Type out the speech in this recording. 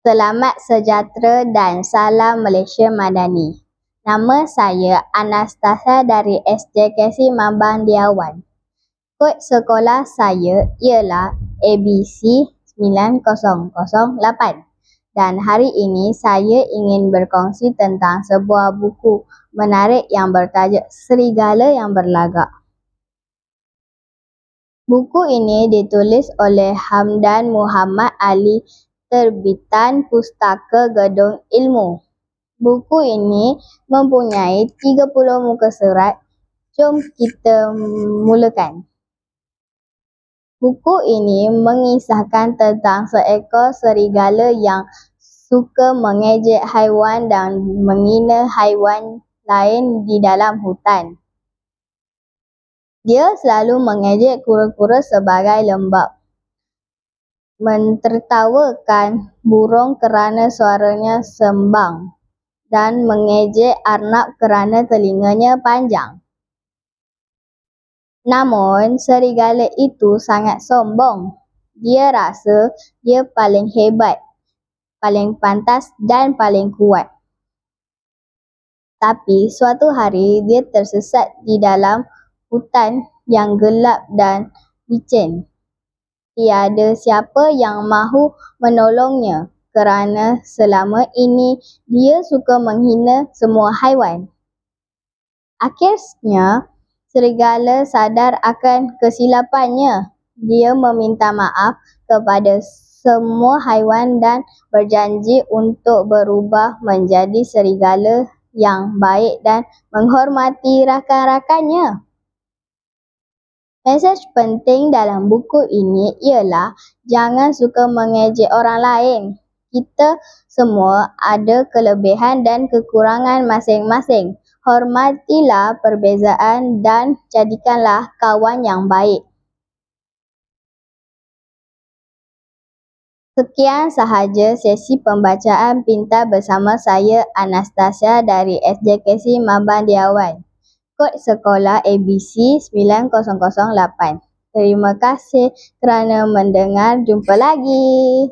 Selamat sejahtera dan salam Malaysia Madani. Nama saya Anastasia dari SJKC Mambang Diawan. Kod sekolah saya ialah ABC 9008. Dan hari ini saya ingin berkongsi tentang sebuah buku menarik yang bertajuk Serigala yang Berlagak. Buku ini ditulis oleh Hamdan Muhammad Ali, terbitan Pustaka Gedung Ilmu. Buku ini mempunyai 30 muka surat. Jom kita mulakan. Buku ini mengisahkan tentang seekor serigala yang suka mengejek haiwan dan menghina haiwan lain di dalam hutan. Dia selalu mengejek kura-kura sebagai lembab, mentertawakan burung kerana suaranya sembang, dan mengejek arnab kerana telinganya panjang. Namun, serigala itu sangat sombong. Dia rasa dia paling hebat, paling pantas dan paling kuat. Tapi suatu hari dia tersesat di dalam hutan yang gelap dan licin. Tiada siapa yang mahu menolongnya kerana selama ini dia suka menghina semua haiwan. Akhirnya, serigala sadar akan kesilapannya. Dia meminta maaf kepada semua haiwan dan berjanji untuk berubah menjadi serigala yang baik dan menghormati rakan-rakannya. Mesej penting dalam buku ini ialah jangan suka mengejek orang lain. Kita semua ada kelebihan dan kekurangan masing-masing. Hormatilah perbezaan dan jadikanlah kawan yang baik. Sekian sahaja sesi pembacaan pintar bersama saya Anastasia dari SJKC Mambang Diawan. Kod sekolah ABC 9008. Terima kasih kerana mendengar. Jumpa lagi.